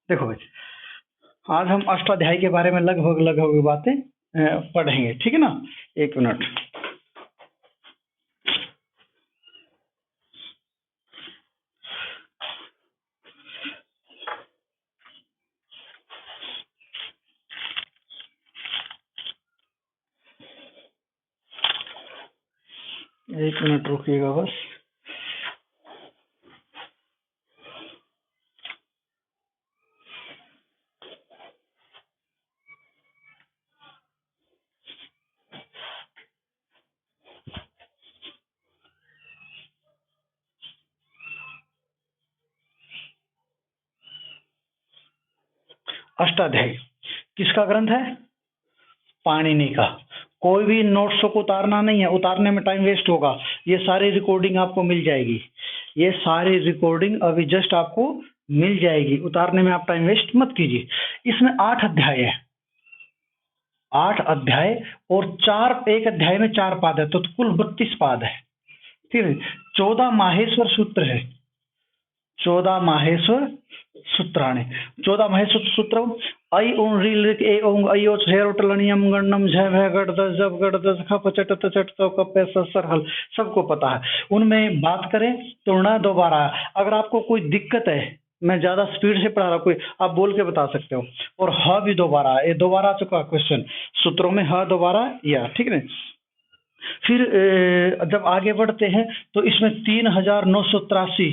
देखो भाई, आज हम अष्टाध्यायी के बारे में लगभग लगभग बातें पढ़ेंगे, ठीक है ना। एक मिनट। एक मिनट रुकिएगा बस। अष्टाध्यायी किसका ग्रंथ है? पाणिनि का। कोई भी नोट्स को उतारना नहीं है, उतारने में टाइम वेस्ट होगा। ये सारी रिकॉर्डिंग आपको मिल जाएगी, ये सारी रिकॉर्डिंग अभी जस्ट आपको मिल जाएगी। उतारने में आप टाइम वेस्ट मत कीजिए। इसमें 8 अध्याय है, 8 अध्याय और 4, एक अध्याय में 4 पाद है, तो कुल 32 पाद है, ठीक है। 14 माहेश्वर सूत्र है, 14 माहेश्वर सूत्राणि। 14 माहेश्वर सूत्र ऐ ओं ऋ लृ ए ओं अयो छेरोटलनियम गणनम झ भय गढ़ दस जब गढ़ दस खप चट तचट तो कप सर हल, सबको पता है। उनमें बात करें तो ना दोबारा, अगर आपको कोई दिक्कत है, मैं ज्यादा स्पीड से पढ़ा रहा हूँ, कोई आप बोल के बता सकते हो। और ह भी दोबारा, ये दोबारा चुका क्वेश्चन सूत्रों में, ह दोबारा या, ठीक है। फिर जब आगे बढ़ते हैं तो इसमें 3983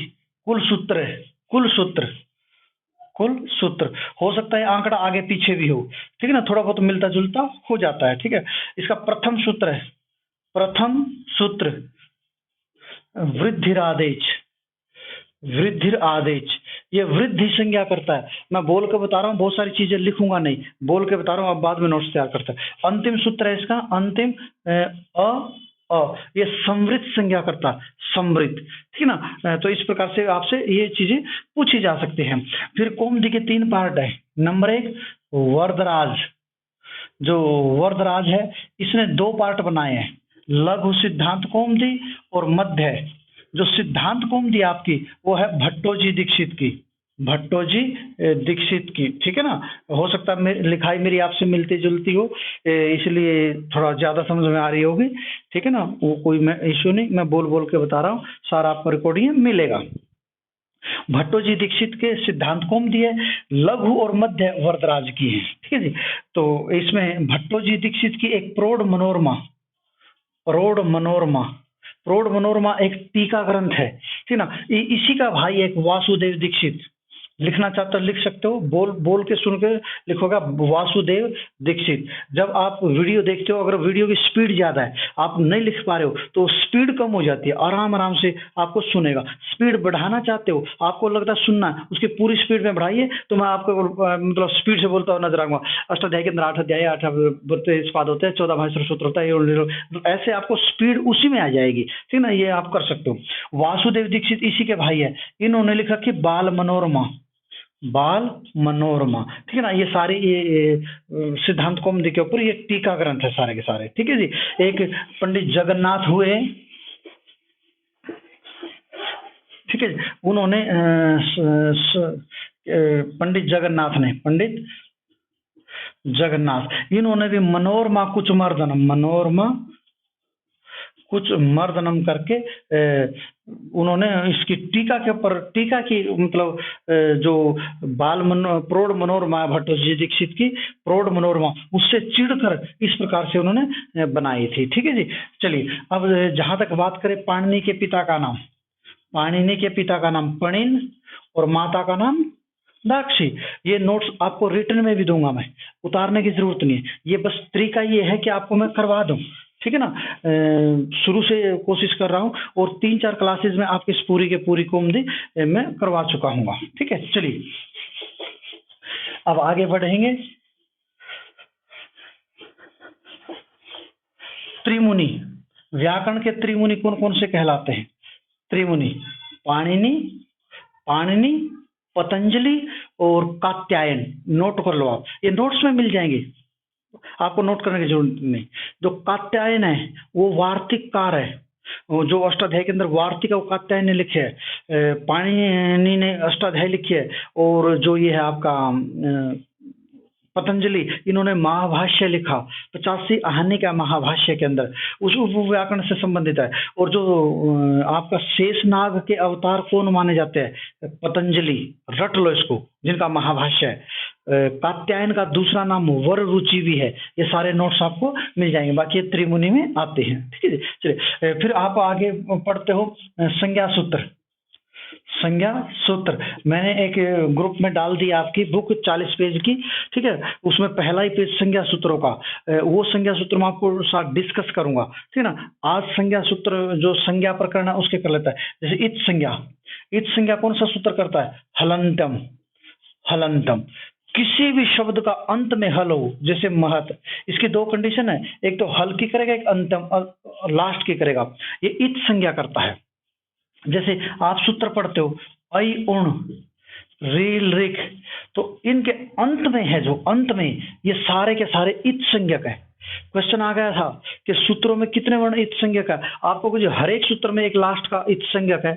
कुल सूत्र है, कुल सूत्र, कुल सूत्र। हो सकता है आंकड़ा आगे पीछे भी हो, ठीक है ना, थोड़ा बहुत मिलता जुलता हो जाता है, ठीक है। इसका प्रथम सूत्र है, प्रथम सूत्र वृद्धिरादेश, वृद्धिर आदेश। ये वृद्धि संज्ञा करता है। मैं बोल के बता रहा हूँ, बहुत सारी चीजें लिखूंगा नहीं, बोल के बता रहा हूँ, अब बाद में नोट्स तैयार करता है। अंतिम सूत्र है इसका, अंतिम ये समृद्ध संज्ञा करता, समृद्ध, ठीक है ना। तो इस प्रकार से आपसे ये चीजें पूछी जा सकती हैं। फिर कौमुदी के 3 पार्ट है। नंबर 1 वरदराज, जो वरदराज है इसने 2 पार्ट बनाए हैं, लघु सिद्धांत कौमुदी और मध्य। जो सिद्धांत कौमुदी आपकी वो है भट्टोजी दीक्षित की, भट्टोजी दीक्षित की, ठीक है ना। हो सकता है लिखाई मेरी आपसे मिलती जुलती हो, इसलिए थोड़ा ज्यादा समझ में आ रही होगी, ठीक है ना। वो कोई मैं इश्यू नहीं, मैं बोल बोल के बता रहा हूँ, सारा आपको रिकॉर्डिंग मिलेगा। भट्टोजी दीक्षित के सिद्धांत कौमुदी है, लघु और मध्य वरदराज की है, ठीक है जी। तो इसमें भट्टोजी दीक्षित की एक प्रौढ़ मनोरमा, प्रौढ़ मनोरमा, प्रौढ़ मनोरमा एक टीका ग्रंथ है, ठीक ना। इसी का भाई एक वासुदेव दीक्षित, लिखना चाहते हो लिख सकते हो, बोल बोल के सुन के लिखोगा वासुदेव दीक्षित। जब आप वीडियो देखते हो, अगर वीडियो की स्पीड ज्यादा है, आप नहीं लिख पा रहे हो, तो स्पीड कम हो जाती है, आराम आराम से आपको सुनेगा। स्पीड बढ़ाना चाहते हो, आपको लगता है सुनना है, उसकी पूरी स्पीड में बढ़ाइए। तो मैं आपको मतलब स्पीड से बोलता हुआ नजर आऊंगा। अष्टाध्याय के अंदर 8 अध्याय, 8 पाद होते हैं, 14 माहेश्वर सूत्र होता है, ऐसे आपको स्पीड उसी में आ जाएगी, ठीक ना। ये आप कर सकते हो। वासुदेव दीक्षित इसी के भाई है, इन्होंने लिखा कि बाल मनोरमा, बाल मनोरमा, ठीक है ना। ये सारी ये सिद्धांत कौमुदी के ऊपर ये टीका ग्रंथ है सारे के सारे, ठीक है जी। एक पंडित जगन्नाथ हुए, ठीक है, उन्होंने पंडित जगन्नाथ ने, पंडित जगन्नाथ, इन्होंने भी मनोरमा कुछ मर्दनम, मनोरमा कुछ मर्दनम करके उन्होंने इसकी टीका के ऊपर, टीका की मतलब जो बाल प्रौढ़ मनोरमा भट्टोजी दीक्षित की प्रौढ़ मनोरमा, उससे चिढ़कर इस प्रकार से उन्होंने बनाई थी, ठीक है जी। चलिए अब जहां तक बात करें पाणिनि के पिता का नाम, पाणिनि के पिता का नाम पणिन और माता का नाम दाक्षी। ये नोट्स आपको रिटर्न में भी दूंगा, मैं उतारने की जरूरत नहीं है। ये बस तरीका ये है कि आपको मैं करवा दूं, ठीक है ना। शुरू से कोशिश कर रहा हूं और 3-4 क्लासेस में आपकी इस पूरी के पूरी कौमुदी मैं करवा चुका हूँ, ठीक है। चलिए अब आगे बढ़ेंगे। त्रिमुनि, व्याकरण के त्रिमुनि कौन कौन से कहलाते हैं? त्रिमुनि पाणिनि, पाणिनि, पतंजलि और कात्यायन। नोट कर लो आप, ये नोट्स में मिल जाएंगे, आपको नोट करने की जरूरत नहीं। जो कात्यायन है वो वार्तिककार है, वो जो अष्टाध्यायी के अंदर वार्तिक और कात्यायन ने लिखे है, पाणिनि ने अष्टाध्यायी लिखी है, और जो ये है आपका पतंजलि, इन्होंने महाभाष्य लिखा, 85 आहनि का महाभाष्य के अंदर उस व्याकरण से संबंधित है। और जो आपका शेषनाग के अवतार कौन माने जाते हैं, पतंजलि, रट लो इसको, जिनका महाभाष्य है। कात्यायन का दूसरा नाम वर रुचि भी है। ये सारे नोट्स आपको मिल जाएंगे, बाकी ये त्रिमुनि में आते हैं। ठीक है, चलिए फिर आप आगे पढ़ते हो संज्ञा सूत्र। संज्ञा सूत्र मैंने एक ग्रुप में डाल दी आपकी बुक 40 पेज की, ठीक है, उसमें पहला ही पेज संज्ञा सूत्रों का, वो संज्ञा सूत्र मैं आपको साथ डिस्कस करूंगा। ठीक है ना, आज संज्ञा सूत्र जो संज्ञा प्रकरण है उसके कर लेता है। जैसे इत संज्ञा, इत संज्ञा कौन सा सूत्र करता है, हलंतम। हलंतम, किसी भी शब्द का अंत में हल हो, जैसे महत, इसकी दो कंडीशन है, एक तो हल की करेगा, एक अंतम लास्ट की करेगा, ये इत संज्ञा करता है। जैसे आप सूत्र पढ़ते हो ऐ उण रील रिक, तो इनके अंत में है, जो अंत में, ये सारे के सारे इत संज्ञक है। क्वेश्चन आ गया था कि सूत्रों में कितने वर्ण इत संज्ञक है, आपको कुछ हर एक सूत्र में एक लास्ट का इत संज्ञक है,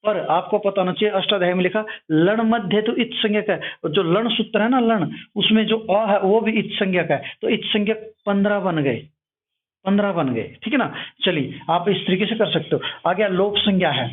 पर आपको पता होना चाहिए अष्टाध्यायी में लिखा लण मध्य तो इत संज्ञक है, जो लण सूत्र है ना लण, उसमें जो अ है वो भी इत संज्ञक है, तो इत संज्ञक 15 बन गए, 15 बन गए। ठीक है ना, चलिए आप इस तरीके से कर सकते हो। आगे लोप संज्ञा है,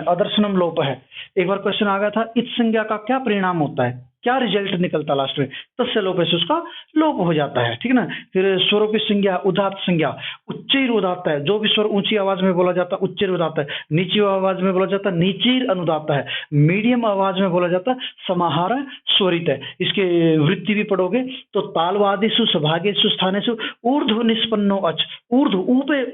अदर्शनम लोप है। एक बार क्वेश्चन आ गया था इत संज्ञा का क्या परिणाम होता है, क्या रिजल्ट निकलता लास्ट में, तस्य लोप से उसका लोप हो जाता है। ठीक है ना, फिर स्वरों की संज्ञा, उदात्त संज्ञा, उच्चैर उदात्त है, जो भी स्वर ऊंची आवाज में बोला जाता है उच्चैर उदात्त है, नीची आवाज में बोला जाता है नीचीर अनुदात्त है, मीडियम आवाज में बोला जाता है समाहार स्वरित है। इसके वृत्ति भी पढ़ोगे तो तालवादिषु सभागेषु स्थानेषु ऊर्ध्व निष्पन्नो अच, ऊर्ध्व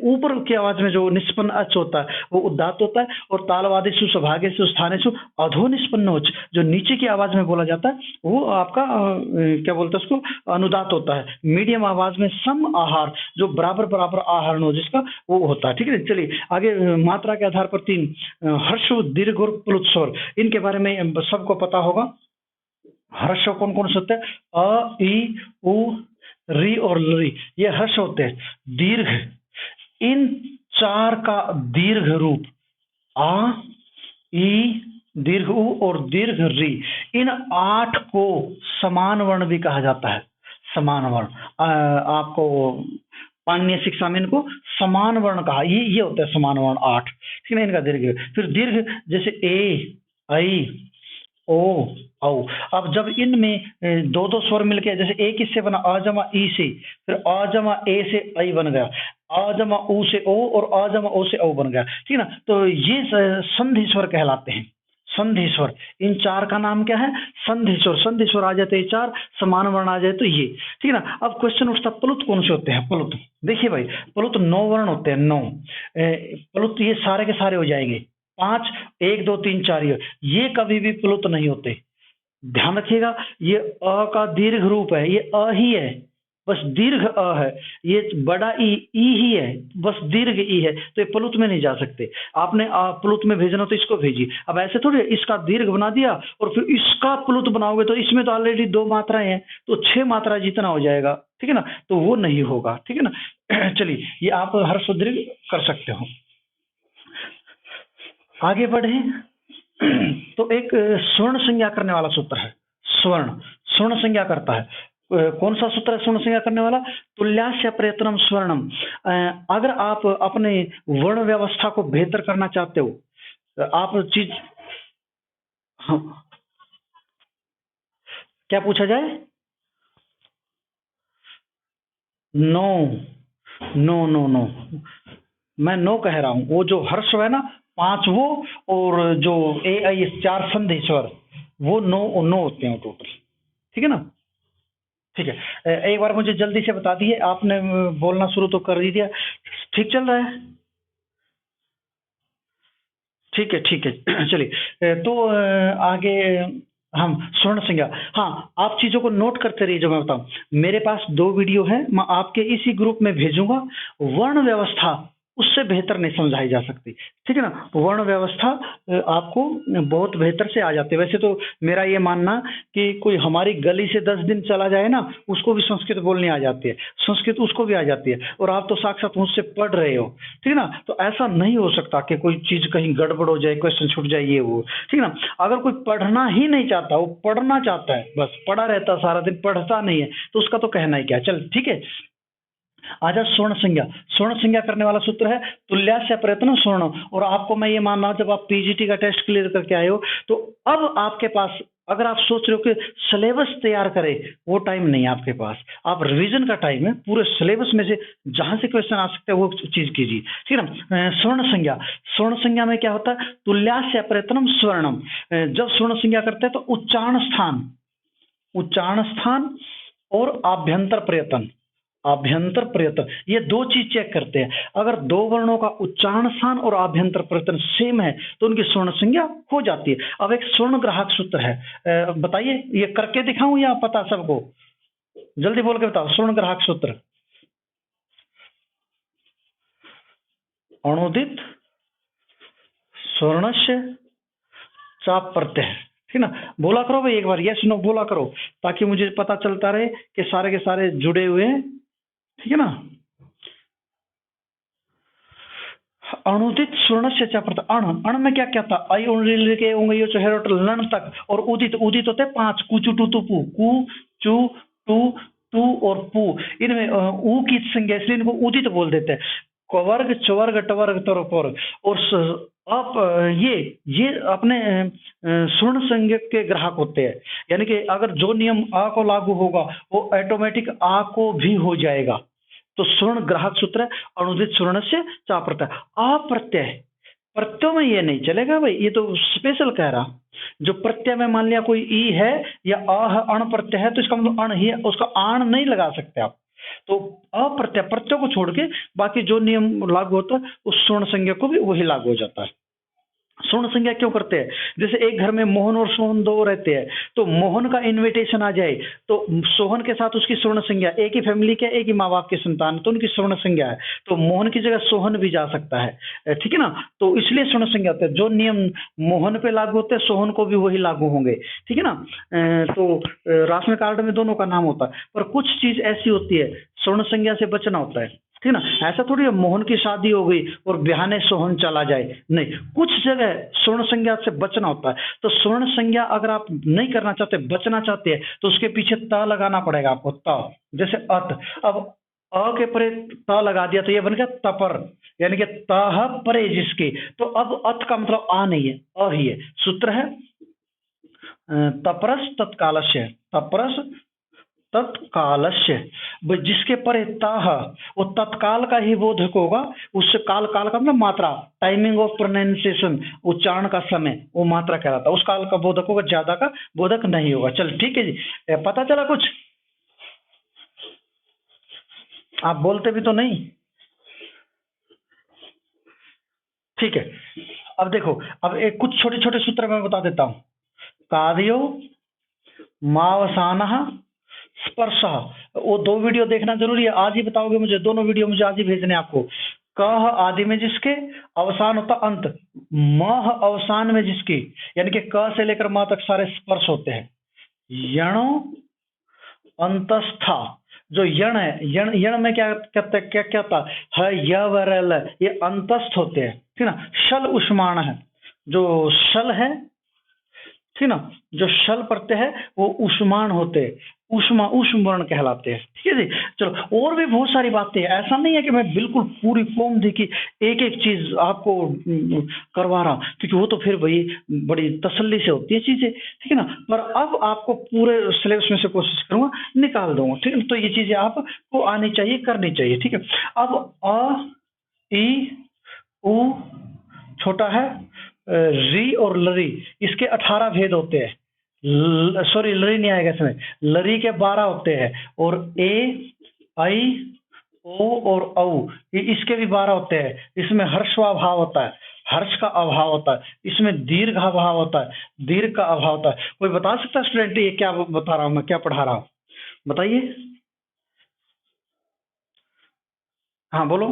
ऊपर की आवाज में जो निष्पन्न अच होता है वो उदात्त होता है, और तालवादिषु सभागेषु स्थानेषु अधो निष्पन्नो अच, जो नीचे की आवाज में बोला जाता है वो आपका क्या बोलते हैं उसको, अनुदात होता है। मीडियम आवाज में सम आहार, जो बराबर बराबर आहार हो जिसका, वो होता है। ठीक है, चलिए आगे मात्रा के आधार पर 3 हर्ष, दीर्घ और प्लुत स्वर, इनके बारे में सबको पता होगा। हर्ष कौन कौन से होते हैं, अ ई उ री और लरी, ये हर्ष होते हैं। दीर्घ, इन 4 का दीर्घ रूप आ ई दीर्घ उ और दीर्घ री, इन 8 को समान वर्ण भी कहा जाता है। समान वर्ण आपको पाणिनीय शिक्षा में इनको समान वर्ण कहा, ये होता है समान वर्ण 8। ठीक है, इनका दीर्घ। फिर दीर्घ जैसे ए ऐ ओ औ, अब जब इनमें दो स्वर मिलके, जैसे एक किससे बना, अ जमा ई से, फिर अ जमा ए से ऐ बन गया, अ जमा उ से ओ और अ जमा ओ से औ बन गया। ठीक है ना, तो ये संधि स्वर कहलाते हैं। संधि स्वर, इन 4 का नाम क्या है, संधि स्वर। संधि स्वर आ जाते हैं 4, समान वर्ण आ जाए तो ये। ठीक है ना, अब क्वेश्चन उठता प्लुत कौन से होते हैं। प्लुत देखिए भाई, प्लुत 9 वर्ण होते हैं, 9 प्लुत, ये सारे के सारे हो जाएंगे 5, 1 2 3 4, ये कभी भी प्लुत नहीं होते। ध्यान रखिएगा, ये अ का दीर्घ रूप है, ये अ ही है, बस दीर्घ अ है, ये बड़ा ई ही है, बस दीर्घ ई है, तो ये प्लुत में नहीं जा सकते। आपने प्लुत में भेजना तो इसको भेजिए, अब ऐसे थोड़ी इसका दीर्घ बना दिया और फिर इसका प्लुत बनाओगे तो इसमें तो ऑलरेडी 2 मात्राएं हैं, तो 6 मात्रा जितना हो जाएगा। ठीक है ना, तो वो नहीं होगा। ठीक है ना, चलिए ये आप हर दीर्घ कर सकते हो। आगे बढ़े तो एक स्वर्ण संज्ञा करने वाला सूत्र है। स्वर्ण संज्ञा करता है। कौन सा सूत्र है स्वर्ण संज्ञा करने वाला, तुल्यास्य प्रयत्नम स्वर्णम। अगर आप अपने वर्ण व्यवस्था को बेहतर करना चाहते हो, आप चीज, हाँ, क्या पूछा जाए, नो नो नो नो, मैं नो कह रहा हूं, वो जो हर्ष है ना 5 वो, और जो ए आई 4 संधि स्वर, वो नो होते हैं टोटल। ठीक है ना, ठीक है। एक बार मुझे जल्दी से बता दिए, आपने बोलना शुरू तो कर ही दिया, ठीक चल रहा है, ठीक है ठीक है। चलिए तो आगे हम स्वर्ण संज्ञा, हाँ आप चीजों को नोट करते रहिए जो मैं बताऊं। मेरे पास 2 वीडियो है, मैं आपके इसी ग्रुप में भेजूंगा। वर्ण व्यवस्था उससे बेहतर नहीं समझाई जा सकती, ठीक है ना। वर्ण व्यवस्था आपको बहुत बेहतर से आ जाती है। वैसे तो मेरा ये मानना कि कोई हमारी गली से 10 दिन चला जाए ना, उसको भी संस्कृत बोलनी आ जाती है, संस्कृत उसको भी आ जाती है, और आप तो साक्षात मुझसे पढ़ रहे हो, ठीक है ना। तो ऐसा नहीं हो सकता कि कोई चीज कहीं गड़बड़ हो जाए, क्वेश्चन छूट जाए, ये वो, ठीक है ना। अगर कोई पढ़ना ही नहीं चाहता, वो पढ़ना चाहता है, बस पढ़ा रहता सारा दिन, पढ़ता नहीं है, तो उसका तो कहना ही क्या। चल ठीक है, आजा स्वर्ण संज्ञा। स्वर्ण संज्ञा करने वाला सूत्र है तुल्यास्य प्रयत्न स्वर्ण। और आपको मैं ये मान रहा हूं, जब आप पीजीटी का टेस्ट क्लियर करके आए हो, तो अब आपके पास, अगर आप सोच रहे हो कि सिलेबस तैयार करें, वो टाइम नहीं है आपके पास। आप रिवीजन का टाइम है, पूरे सिलेबस में से जहां से क्वेश्चन आ सकते हैं वो चीज कीजिए, ठीक है ना। स्वर्ण संज्ञा, स्वर्ण संज्ञा में क्या होता है, तुल्यास्य प्रयत्नम स्वर्णम। जब स्वर्ण संज्ञा करते हैं तो उच्चारण स्थान, उच्चारण स्थान और आभ्यंतर प्रयत्न, आभ्यंतर प्रयत्न, ये दो चीज चेक करते हैं। अगर दो वर्णों का उच्चारण स्थान और आभ्यंतर प्रयत्न सेम है तो उनकी स्वर्ण संज्ञा हो जाती है। अब एक स्वर्ण ग्राहक सूत्र है, बताइए, ये करके दिखाऊं या पता सबको? जल्दी बोल के बताओ, स्वर्ण ग्राहक सूत्र। अणुदित स्वर्णस्य चाप प्रत्यय, ठीक ना। बोला करो भाई एक बार, यस नो बोला करो, ताकि मुझे पता चलता रहे कि सारे के सारे जुड़े हुए हैं, ठीक है ना। अणुदित स्वर्ण से चाप्रत, अण, अण में क्या क्या था, आई उंगली के उंगलियों चेहरे लण तक, और उदित, उदित होते 5, कुचु टू तू पू, कु चू टू टू और पू, इनमें ऊ की संज्ञा, इसलिए इनको उदित बोल देते हैं। कवर्ग चवर्ग टवर्ग तरवर्ग। और आप ये अपने स्वर्ण संज्ञक के ग्राहक होते हैं, यानी कि अगर जो नियम आ को लागू होगा वो ऑटोमेटिक आ को भी हो जाएगा। तो स्वर्ण ग्राहक सूत्र है अणुदित स्वर्ण से चाप्रत्यय। अप्रत्यय, प्रत्यय में ये नहीं चलेगा भाई, ये तो स्पेशल कह रहा। जो प्रत्यय में मान लिया कोई ई है या अ है, अण प्रत्यय है, तो इसका मतलब अण ही है, उसका आण नहीं लगा सकते आप। तो अप्रत्यय, प्रत्यय को छोड़ के बाकी जो नियम लागू होता है उस स्वर्ण संज्ञा को भी वही लागू हो जाता है। स्वर्ण संज्ञा क्यों करते हैं, जैसे एक घर में मोहन और सोहन दो रहते हैं, तो मोहन का इनविटेशन आ जाए तो सोहन के साथ उसकी स्वर्ण संज्ञा, एक ही फैमिली के, एक ही माँ बाप के संतान, तो उनकी स्वर्ण संज्ञा है, तो मोहन की जगह सोहन भी जा सकता है, ठीक है ना। तो इसलिए स्वर्ण संज्ञा होता है, जो नियम मोहन पे लागू होते हैं सोहन को भी वही लागू होंगे, ठीक है ना। तो राशन कार्ड में दोनों का नाम होता है, पर कुछ चीज ऐसी होती है स्वर्ण संज्ञा से बचना होता है, ठीक ना। ऐसा थोड़ी है मोहन की शादी हो गई और बिहाने सोहन चला जाए, नहीं, कुछ जगह स्वर्ण संज्ञा से बचना होता है। तो स्वर्ण संज्ञा अगर आप नहीं करना चाहते, बचना चाहते हैं, तो उसके पीछे त लगाना पड़ेगा आपको, त, जैसे अत। अब अ के परे त लगा दिया तो ये बन गया तपर, यानी कि तह परे जिसके, तो अब अत का मतलब आ नहीं है, अ ही है। सूत्र है तपरस तत्कालस्य, तपरस तत्कालस्य, जिसके परे ताह, वो तत्काल का ही बोधक होगा। उससे काल, काल का मतलब मात्रा, टाइमिंग ऑफ प्रोनाउंसिएशन, उच्चारण का समय, वो मात्रा कहलाता है, उस काल का बोधक होगा, ज्यादा का बोधक नहीं होगा। चल ठीक है जी, पता चला कुछ? आप बोलते भी तो नहीं, ठीक है। अब देखो, अब एक कुछ छोटे छोटे सूत्र मैं बता देता हूं। कार्यो मावसान स्पर्श, वो दो वीडियो देखना जरूरी है, आज ही बताओगे मुझे, दोनों वीडियो मुझे आज ही भेजने आपको। कह आदि में जिसके अवसान होता अंत, मह अवसान में जिसकी, यानी कि क से लेकर म तक सारे स्पर्श होते हैं। यणो अंतस्था, जो यण है, यण, यण में क्या कहते, क्या क्या था है, य व र ल, ये अंतस्थ होते हैं, ठीक ना। शल उष्माण है, जो शल है, ठीक ना, जो शल प्रत्यय है वो उष्माण होते हैं, उष्मा, उष्म वर्ण कहलाते हैं, ठीक है जी। चलो, और भी बहुत सारी बातें हैं, ऐसा नहीं है कि मैं बिल्कुल पूरी फॉर्म देखी एक एक चीज आपको करवा रहा हूं, क्योंकि वो तो फिर भाई बड़ी तसल्ली से होती है चीजें, ठीक है ना। पर अब आपको पूरे सिलेबस में से कोशिश करूंगा, निकाल दूंगा, ठीक है। तो ये चीजें आपको आनी चाहिए, करनी चाहिए, ठीक है। अब अ ई उ छोटा है, री और लरी, इसके 18 भेद होते हैं। सॉरी, लरी नहीं आएगा इसमें, लरी के 12 होते हैं, और ए आई ओ और औ, इसके भी 12 होते हैं। इसमें हर्षाभाव होता है, हर्ष का अभाव होता है, इसमें दीर्घ अभाव होता है, दीर्घ का अभाव होता है। कोई बता सकता है स्टूडेंट ये क्या बता रहा हूं मैं, क्या पढ़ा रहा हूं, बताइए। हाँ बोलो।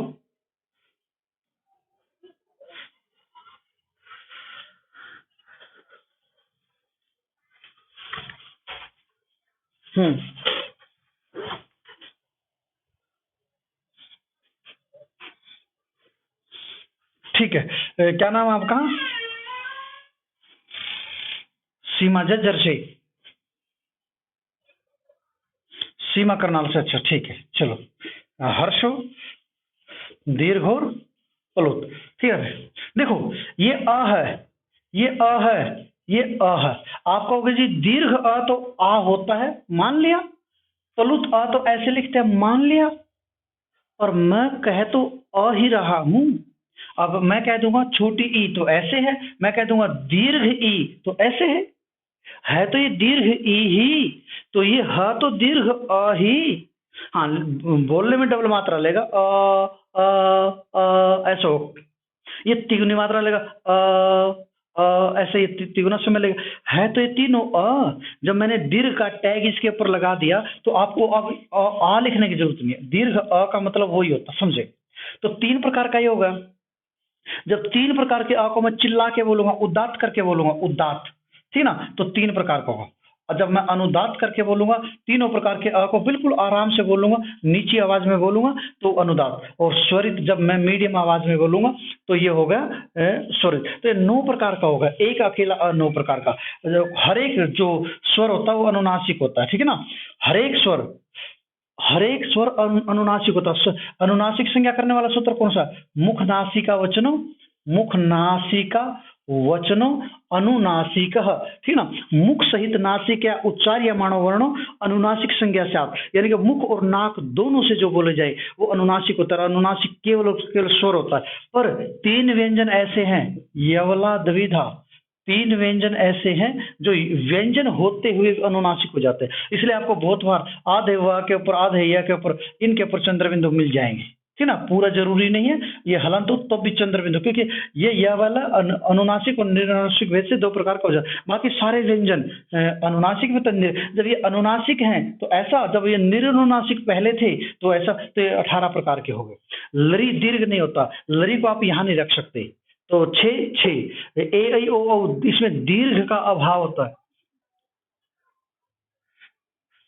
हम्म, ठीक है। क्या नाम है आपका? सीमा जज्जर से, सीमा करनाल से, अच्छा ठीक है चलो। हर्षो, दीर्घ और प्लुत, ठीक है। देखो ये अ है, ये अ है, ये अ है। आप कहोगे जी दीर्घ अ तो आ होता है, मान लिया। प्लुत अ तो ऐसे लिखते हैं, मान लिया। और मैं कह तो अ ही रहा हूं। अब मैं कह दूंगा छोटी ई तो ऐसे है, मैं कह दूंगा दीर्घ ई तो ऐसे है तो ये दीर्घ ई ही, तो ये ह तो दीर्घ अ ही। हाँ, बोलने में डबल मात्रा लेगा, ऐसा हो। ये तिगुनी मात्रा लेगा, ऐसे ये तिगुना समय लेगा। है तो ये तीनों जब मैंने दीर्घ का टैग इसके ऊपर लगा दिया तो आपको अब आ लिखने की जरूरत नहीं है। दीर्घ अ का मतलब वही होता, समझे? तो तीन प्रकार का ये होगा। जब तीन प्रकार के अ को मैं चिल्ला के बोलूंगा, उदात्त करके बोलूंगा, उदात्त, ठीक ना, तो तीन प्रकार का होगा। और जब मैं अनुदात करके बोलूंगा, तीनों प्रकार के अ को बिल्कुल आराम से बोलूंगा, नीची आवाज में बोलूंगा तो अनुदात, और स्वरित जब मैं मीडियम आवाज में बोलूंगा तो ये हो गया स्वरित। तो ये 9 प्रकार का होगा, एक अकेला अ 9 प्रकार का। हर एक जो स्वर होता है वो अनुनासिक होता है, ठीक है ना। हर एक स्वर, हर एक स्वर अनुनासिक होता है। अनुनासिक संज्ञा करने वाला सूत्र कौन सा? मुख नासिका वचनो, मुख नासिका वचनो अनुनासिक, ठीक ना। मुख सहित नासिक या उच्चार्य मानो वर्णो अनुनासिक संज्ञा से आप, यानी कि मुख और नाक दोनों से जो बोले जाए वो अनुनासिक होता है। अनुनासिक केवल केवल स्वर होता है। पर तीन व्यंजन ऐसे हैं, यवला द्विधा, तीन व्यंजन ऐसे हैं जो व्यंजन होते हुए अनुनासिक हो जाते हैं। इसलिए आपको बहुत बार आधे व के ऊपर, आधे य के ऊपर, इनके ऊपर चंद्र बिंदु मिल जाएंगे, ठीक ना। पूरा जरूरी नहीं है ये हलंत हो तब भी चंद्र बिंदु, क्योंकि ये यह वाला अनुनासिक और निरनुनासिक वैसे दो प्रकार का हो जाता है। बाकी सारे व्यंजन अनुनासिक में जब ये अनुनासिक हैं तो ऐसा, जब ये निरनुनासिक पहले थे तो ऐसा, तो ये 18 प्रकार के हो गए। लरी दीर्घ नहीं होता, लरी को आप यहां नहीं रख सकते। तो छे ए आई ओ औ, इसमें दीर्घ का अभाव होता है।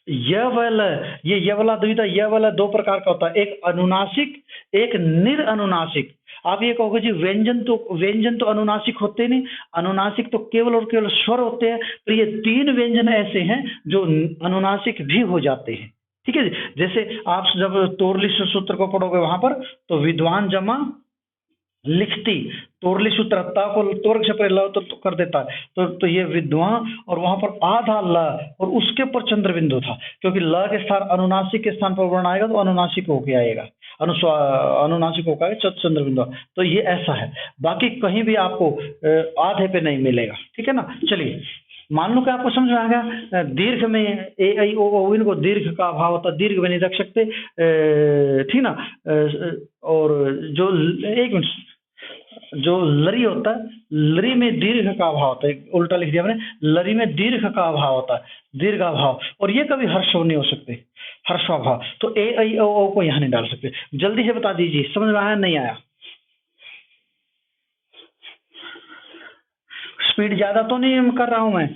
यह वाला, ये वाला द्विधा, यह वाला दो प्रकार का होता है, एक अनुनासिक, एक निरअनुनासिक। आप ये कहोगे जी व्यंजन तो अनुनासिक होते नहीं, अनुनासिक तो केवल और केवल स्वर होते हैं। तो ये तीन व्यंजन ऐसे हैं जो अनुनासिक भी हो जाते हैं, ठीक है जी। जैसे आप जब तोरली सूत्र को पढ़ोगे वहां पर, तो विद्वान जमा लिखती, तोरली सूत्र ता को तोर्ग से पहले तो कर देता है, तो ये विद्वान, और वहां पर आधा ल और उसके ऊपर चंद्र बिंदु था, क्योंकि ल के स्थान अनुनासिक के स्थान पर वर्ण आएगा तो अनुनासिक होके आएगा, अनुनासिक होकर आएगा चंद्र बिंदु। तो ये ऐसा है। बाकी कहीं भी आपको आधे पे नहीं मिलेगा, ठीक है ना। चलिए मान लो कि आपको समझ में आ गया। दीर्घ में ए आई ओ औ इनको दीर्घ का अभाव होता है, दीर्घ में नहीं रख सकते, ठीक ना। और जो, एक मिनट, जो लरी होता है, लरी में दीर्घ का अभाव होता है, उल्टा लिख दिया मैंने, लरी में दीर्घ का अभाव होता है, दीर्घ अभाव, और ये कभी हर्षव नहीं हो सकते, हर्षाभाव। तो ए आई ओ ओ को यहां नहीं डाल सकते। जल्दी से बता दीजिए, समझ में आया नहीं आया? स्पीड ज्यादा तो नहीं कर रहा हूं मैं?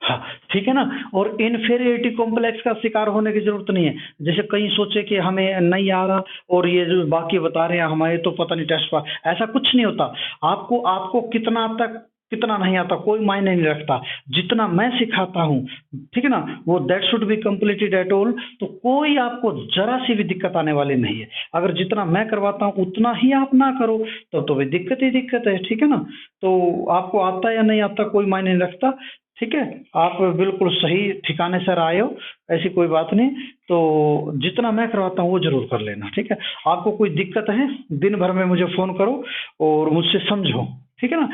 हाँ, ठीक है ना। और इन्फेरियरिटी कॉम्प्लेक्स का शिकार होने की जरूरत नहीं है। जैसे कहीं सोचे कि हमें नहीं आ रहा और ये जो बाकी बता रहे हैं हमारे तो पता नहीं टेस्ट पास, ऐसा कुछ नहीं होता। आपको आपको कितना आता, कितना नहीं आता, कोई मायने नहीं रखता। जितना मैं सिखाता हूँ, ठीक है ना, वो that should be completed at all. तो कोई आपको जरा सी भी दिक्कत आने वाली नहीं है। अगर जितना मैं करवाता हूँ उतना ही आप ना करो तो भी दिक्कत ही दिक्कत है, ठीक है ना। तो आपको आता या नहीं आता कोई मायने नहीं रखता, ठीक है। आप बिल्कुल सही ठिकाने से आए हो, ऐसी कोई बात नहीं। तो जितना मैं करवाता हूँ वो जरूर कर लेना, ठीक है। आपको कोई दिक्कत है दिन भर में मुझे फोन करो और मुझसे समझो, ठीक है ना।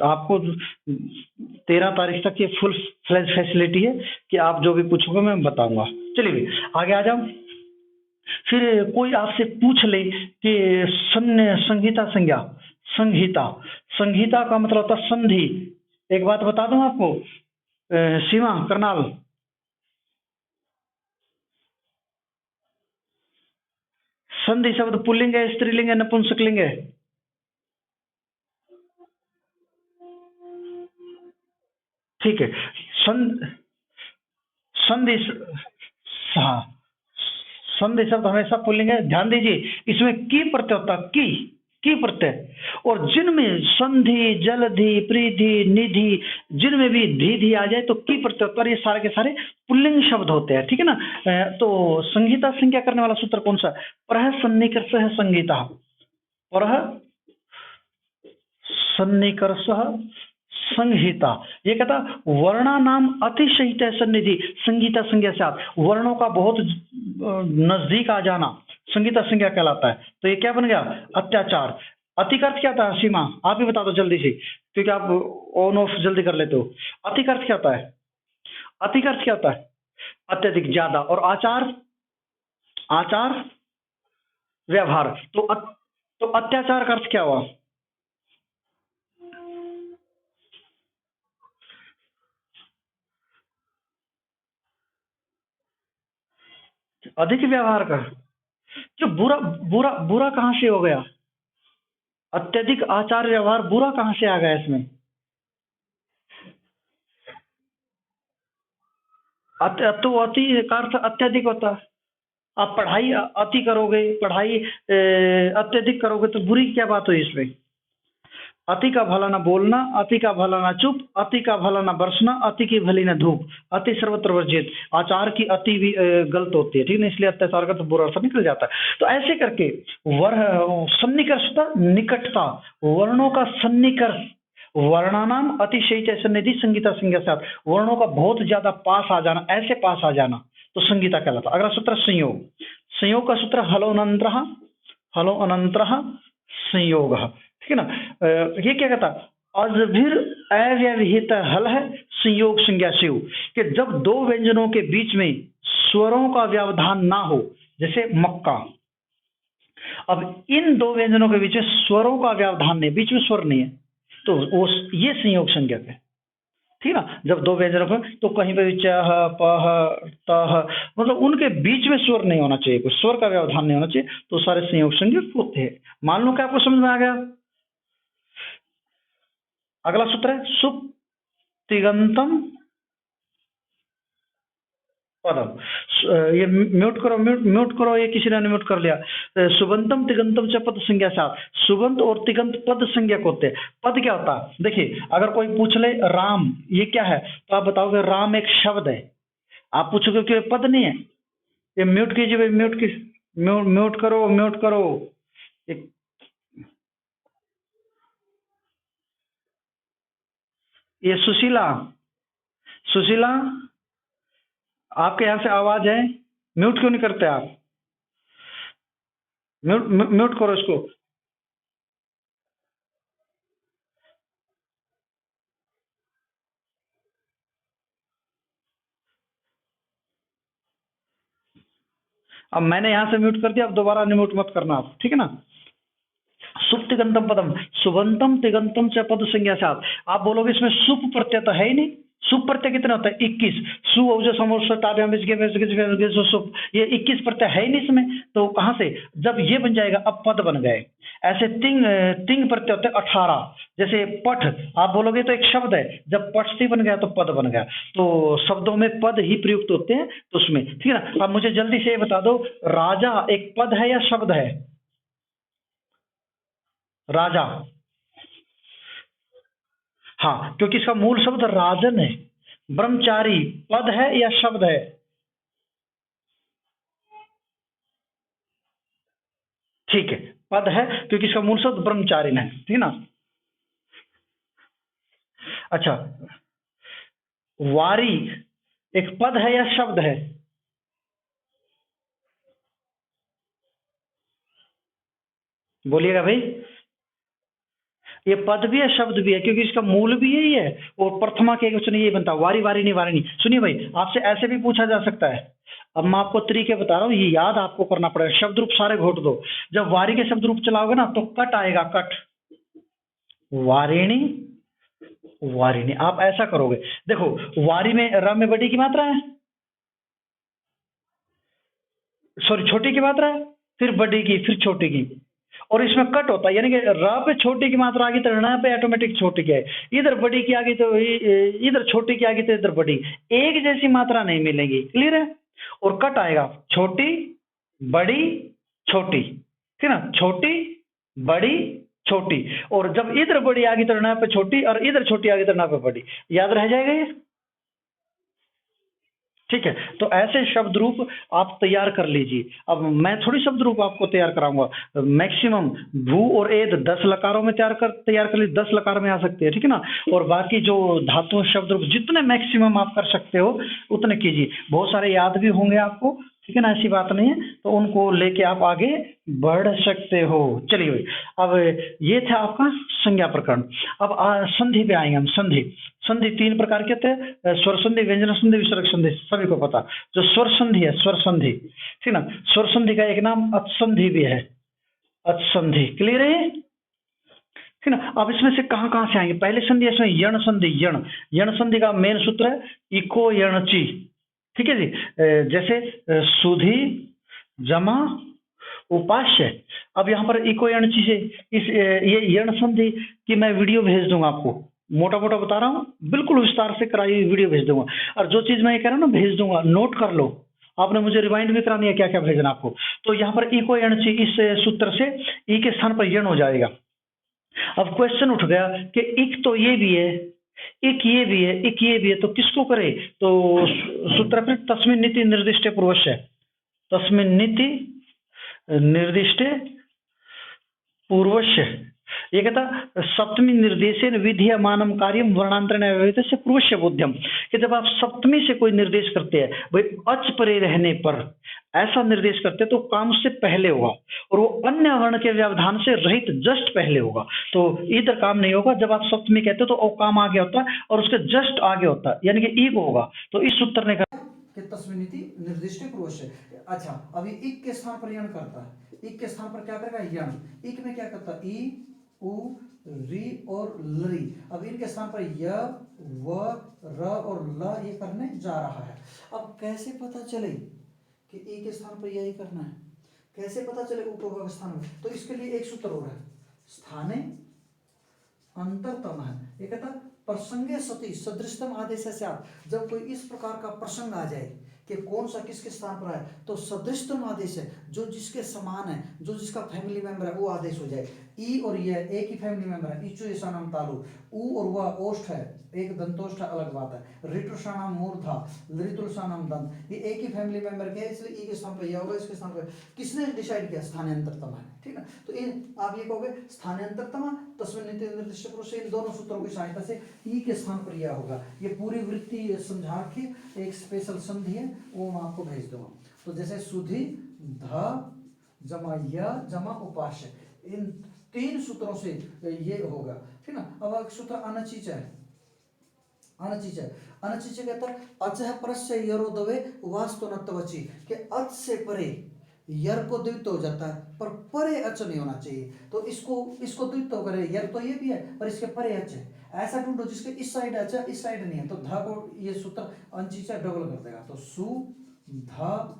आपको 13 तारीख तक ये फुल फ्लेज फैसिलिटी है कि आप जो भी पूछोगे मैं बताऊंगा। चलिए आगे आ जाओ। फिर कोई आपसे पूछ ले कि संहिता संज्ञा, संहिता, संहिता का मतलब होता है संधि। एक बात बता दूं आपको, सीमा करनाल, संधि शब्द पुल्लिंग है, स्त्रीलिंग है, नपुंसकलिंग है? ठीक है। संधि, हाँ, संधि शब्द हमेशा पुल्लिंग है, ध्यान दीजिए इसमें की प्रत्यय होता है, की प्रत्यय। और जिनमें संधि, जलधि, प्रीधि, निधि, जिनमें भी धी धी आ जाए तो की प्रत्यय होता है। ये सारे के सारे पुल्लिंग शब्द होते हैं, ठीक है ना। तो संहिता संज्ञा करने वाला सूत्र कौन सा? परः सन्निकर्षः संहिता, परः सन्निकर्षः संहिता। ये कहता वर्णा नाम अतिशयित सन्निधि संगीता संज्ञा से आप, वर्णों का बहुत नजदीक आ जाना संगीता संज्ञा कहलाता है। तो ये क्या बन गया? अत्याचार। अति का अर्थ क्या था सीमा? आप ही बता दो जल्दी से, क्योंकि आप ऑन ऑफ जल्दी कर लेते हो। अति का अर्थ क्या होता है? अति का अर्थ क्या होता है? अत्यधिक, ज्यादा। और आचार, आचार व्यवहार। तो अत्याचार का अर्थ क्या हुआ? अधिक व्यवहार का। जो बुरा बुरा बुरा कहां से हो गया? अत्यधिक आचार व्यवहार, बुरा कहां से आ गया इसमें? तो अति का अर्थ अत्यधिक होता है। आप पढ़ाई अति करोगे, पढ़ाई अत्यधिक करोगे तो बुरी क्या बात हुई इसमें? अति का भला न बोलना, अति का भला न चुप, अति का भला न बरसना, अति की भली न धूप, अति सर्वत्र वर्जित। आचार की अति भी गलत होती है, ठीक है। इसलिए अत्याचार का तो बुरा अर्थ निकल जाता है। तो ऐसे करके सन्निकर्षता, निकटता, वर्णों का सन्निकर्ष, वर्णानाम अतिशय सन्निधि संगीता संज्ञा साथ, वर्णों का बहुत ज्यादा पास आ जाना, ऐसे पास आ जाना, तो संगीता कहलाता। अगला सूत्र संयोग। संयोग का सूत्र हलो अनंतरः, हलो अनंतरः संयोग, ठीक है ना। ये क्या कहता? अजभिर अव्यवहित हल है संयोग संज्ञा शिव, कि जब दो व्यंजनों के बीच में स्वरों का व्यवधान ना हो, जैसे मक्का। अब इन दो व्यंजनों के बीच में स्वरों का व्यवधान नहीं, बीच में स्वर नहीं है, तो वो ये संयोग संज्ञा है, ठीक है ना। जब दो व्यंजनों को, तो कहीं पे भी चह पह तह, मतलब उनके बीच में स्वर नहीं होना चाहिए, कोई स्वर का व्यवधान नहीं होना चाहिए, तो सारे संयोग संज्ञक होते हैं। मान लो कि आपको समझ में आ गया। अगला सूत्र है सुप तिगंतम पदम। ये म्यूट करो, म्यूट करो, ये किसी ने म्यूट कर लिया। सुबंतम तिगंतम से पद संज्ञा साथ, सुबंत और तिगंत पद संज्ञक होते हैं। पद क्या होता है? देखिए, अगर कोई पूछ ले राम ये क्या है, तो आप बताओगे राम एक शब्द है। आप पूछोगे कि पद नहीं है। ये म्यूट कीजिए भाई, म्यूट की म्यूट करो, म्यूट करो। ये सुशीला, सुशीला आपके यहाँ से आवाज है, म्यूट क्यों नहीं करते आप? म्यूट म्यूट करो इसको। अब मैंने यहां से म्यूट कर दिया, अब दोबारा म्यूट मत करना आप, ठीक है ना। सुप तिगंतम पदम, सुबंतम तिगंतम से पद संज्ञा से आप बोलोगे इसमें सुप प्रत्यय तो है ही नहीं। सुप प्रत्यय कितने होता है? 21। सु औज समोर सुप, ये 21 प्रत्यय है ही नहीं इसमें, तो कहां से? जब ये बन जाएगा अब पद बन गए। ऐसे तिंग तिंग प्रत्यय होते हैं 18। जैसे पठ आप बोलोगे तो एक शब्द है, जब पठ से बन गया तो पद बन गया। तो शब्दों में पद ही प्रयुक्त होते हैं, तो उसमें, ठीक है ना। अब मुझे जल्दी से ये बता दो, राजा एक पद है या शब्द है? राजा, हाँ, क्योंकि इसका मूल शब्द राजन है। ब्रह्मचारी पद है या शब्द है? ठीक है, पद है, क्योंकि इसका मूल शब्द ब्रह्मचारिण है, ठीक है ना। अच्छा, वारी एक पद है या शब्द है? बोलिएगा भाई। ये पद भी है, शब्द भी है, क्योंकि इसका मूल भी यही है, और प्रथमा के वचन यही बनता है, वारी वारी नहीं वारी नहीं। सुनिए भाई, आपसे ऐसे भी पूछा जा सकता है। अब मैं आपको तरीके बता रहा हूँ, ये याद आपको करना पड़ेगा। शब्द रूप सारे घोट दो। जब वारी के शब्द रूप चलाओगे ना, तो कट आएगा, कट। वारिणी, वारिणी, आप ऐसा करोगे। देखो, वारी में र में बड़ी की मात्रा है, सॉरी छोटी की मात्रा है, फिर बड़ी की, फिर छोटी की। और इसमें कट होता है, यानी कि र पे छोटी की मात्रा आ गई तो ण पे ऑटोमेटिक छोटी की है, इधर बड़ी की आ गई तो इधर छोटी की आ गई तो इधर बड़ी, एक जैसी मात्रा नहीं मिलेगी। क्लियर है? और कट आएगा छोटी बड़ी छोटी, ठीक है ना, छोटी बड़ी छोटी। और जब इधर बड़ी आ गई तो ण पे छोटी, और इधर छोटी आ गई तो ण पे बड़ी। याद रह जाएगा ये? ठीक है, तो ऐसे शब्द रूप आप तैयार कर लीजिए। अब मैं थोड़ी शब्द रूप आपको तैयार कराऊंगा, मैक्सिमम भू और एद 10 लकारों में तैयार कर लीजिए, 10 लकार में आ सकते हैं, ठीक है ना। और बाकी जो धातु शब्द रूप जितने मैक्सिमम आप कर सकते हो उतने कीजिए। बहुत सारे याद भी होंगे आपको, ठीक है ना, ऐसी बात नहीं है, तो उनको लेके आप आगे बढ़ सकते हो। चलिए भाई, अब ये था आपका संज्ञा प्रकरण। अब संधि पे आएंगे हम। संधि, संधि 3 प्रकार के थे, स्वर संधि, व्यंजन संधि, विसर्ग संधि, सभी को पता। जो स्वर संधि है, स्वर संधि, ठीक ना, स्वर संधि का एक नाम अचसंधि भी है, अचसंधि। क्लियर है? ठीक ना। अब इसमें से कहां कहां से आएंगे? पहले संधि इसमें यण संधि, यण, यण संधि का मेन सूत्र है इको यणची, ठीक है जी। जैसे सुधि जमा उपास्य। अब यहाँ पर इको यणची से इस ये यण संधि की मैं वीडियो भेज दूंगा आपको, मोटा मोटा बता रहा हूँ, बिल्कुल विस्तार से कराई हुई वीडियो भेज दूंगा। और जो चीज मैं ये कह रहा हूँ ना, भेज दूंगा, नोट कर लो। आपने मुझे रिमाइंड भी करानी है क्या क्या भेजना आपको। तो यहाँ पर इको यणची, इस सूत्र से ई के स्थान पर यण हो जाएगा। अब क्वेश्चन उठ गया कि इक तो ये भी है, इक ये भी है, इक ये भी है, तो किसको करे? तो सूत्र फिर तस्मिन् नीति निर्दिष्टे पूर्वस्य, तस्मिन् नीति निर्दिष्टे पूर्वस्य। ये कहता सप्तमी निर्देशन विधीयमानम कार्यम वर्णांतरण व्यवहितस्य पूर्वस्य बोध्यम, कि जब आप सप्तमी से कोई निर्देश करते हैं, भाई अच परे रहने पर ऐसा निर्देश करते हैं, तो काम उससे पहले होगा, और वो अन्य वर्ण के व्यवधान से रहित जस्ट पहले होगा। तो इधर काम नहीं होगा। जब आप सप्तमी कहते हो तो ओ काम आगे होता है और उसके जस्ट आगे होता है, यानी कि ईग होगा। तो इस सूत्र ने कहा कि तस्मिनिति निर्दिष्ट पूर्वस्य। अच्छा, अभी इक के स्थान पर यण करता है, इक के स्थान पर क्या करेगा? यण। इक में क्या करता है? ई उ री और लरी। अब इनके स्थान पर य व र और ल ये करने जा रहा है। अब कैसे पता चले कि ई के स्थान पर यही करना है? कैसे पता चले उपभोग स्थान में? तो इसके लिए एक सूत्र और है, स्थाने अंतरतम है। ये कहता प्रसंगे सती सदृशतम आदेश से आप, जब कोई इस प्रकार का प्रसंग आ जाए कि कौन सा किसके स्थान पर है, तो सदृशतम आदेश है, जो जिसके समान है, जो जिसका फैमिली मेंबर है, वो आदेश हो जाए। ई और यह एक ही फैमिली मेंबर है, इचु ऐसा नाम तालु, उ और वह ओष्ठ है, एक दंतोष्ठ अलग बात है, ऋतुषा नाम मूर्धा, ऋतुषा नाम दंत, ये एक ही फैमिली मेंबर के, इसलिए ई के स्थान पर यह होगा, इसके स्थान पर किसने डिसाइड किया? स्थानांतरतम है, ठीक है। तो इन आप ये कहोगे स्थानांतरतम तस्मिन् नीति निर्दिष्ट पुरुष, इन दोनों सूत्रों की सहायता से ई के स्थान पर यह होगा। ये पूरी वृत्ति समझा के एक स्पेशल संधि है, वो मैं आपको भेज दूंगा। तो जैसे सुधि ध जमा य जमा उपास्य, इन 3 सूत्रों से ये होगा, ठीक ना। अब एक सूत्र अनचिच है, अनचिच है, अनचिच कहता है अचह परस्य यरो दवे वास्तु नत्वची, कि अच से परे यर को द्वित्व हो जाता है, पर परे अच नहीं होना चाहिए। तो इसको द्वित्व करे, यर तो ये भी है पर इसके परे अच है। ऐसा ढूंढो जिसके इस साइड अच है, इस साइड नहीं है, तो ध को ये सूत्र अनचिचा डबल कर देगा। तो सु ध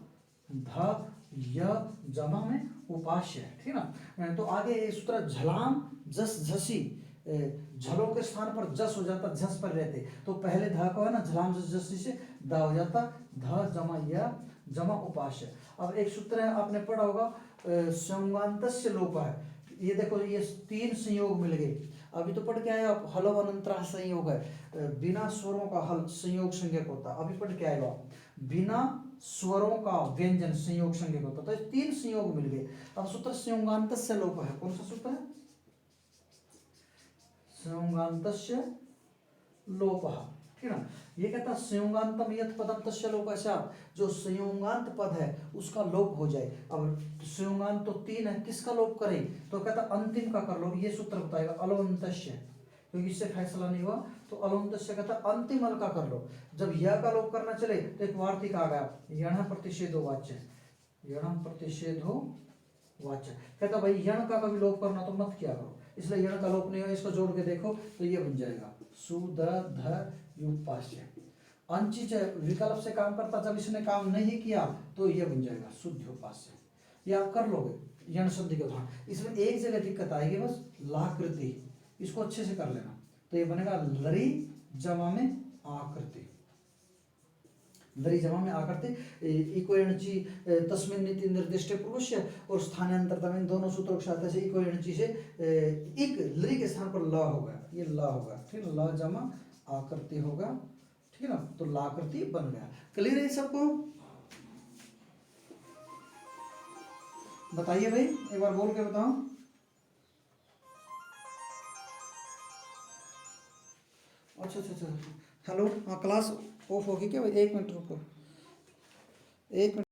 ध य जमा में उपास्य है, ठीक ना। तो आगे ये सूत्र झलाम जस झसी, झलों के स्थान पर जस हो जाता, झस पर रहते, तो पहले ध को है ना, झलाम जस झसी से द हो जाता, ध जमा य जमा उपास्य। अब एक सूत्र है, आपने पढ़ा होगा संगांतस्य लोप है। ये देखो, ये 3 संयोग मिल गए। अभी तो पढ़ के आए आप, हलो अनंतरा संयोग है, बिना स्वरों का हल संयोग संज्ञक होता। अभी पढ़ के आएगा बिना स्वरों का व्यंजन संयोग संज्ञक होता। तो 3 संयोग मिल गए। अब सूत्र संयोगांतस्य लोप है। कौन सा सूत्र है? संयोगांतस्य लोपः, ठीक है ना। ये कहता संयोगांतम यत् पदम तस्य लोपस्य, जो संयोगांत पद है उसका लोप हो जाए। अब संयोगांत तो 3 है, किसका लोप करें? तो कहता अंतिम का कर लो। ये सूत्र बताएगा अलोन्तस्य, क्योंकि इससे फैसला नहीं हुआ, तो अलोन्तस्य कहता अंतिम अल का कर लो। जब यह का लोप करना चले तो एक वार्तिक आ गया, यण प्रतिषेधो वाच्य, यण प्रतिषेधो वाच्य। कहता भाई यण का कभी लोप करना तो मत किया करो, इसलिए यण का लोप नहीं हो। इसको जोड़ के देखो तो ये बन जाएगा सु द ध युपास्य। अंचिच विकल्प से काम करता, जब इसने काम नहीं किया तो ये बन जाएगा शुद्ध उपास्य। ये आप कर लोगे, यण संधि के उदाहरण। इसमें एक जगह दिक्कत आएगी बस, लाकृति, इसको अच्छे से कर लेना। तो ये बनेगा लरी जमा में आकृति, लरी जमा में आकृति। इको एनर्जी तस्मिन् नीति निर्दिष्टे पूर्वस्य और स्थानांतरता में दोनों सूत्रों के साथ ऐसे इको एनर्जी से एक लरी के स्थान पर ल होगा, ये ल होगा, ठीक है, ल जमा आकृति होगा, ठीक है ना, तो लाकृति बन गया। क्लियर है सबको? बताइए भाई, एक बार बोल के बताओ। अच्छा अच्छा अच्छा, हेलो, हाँ क्लास ऑफ होगी क्या भाई? 1 मिनट रुको, 1 मिनट।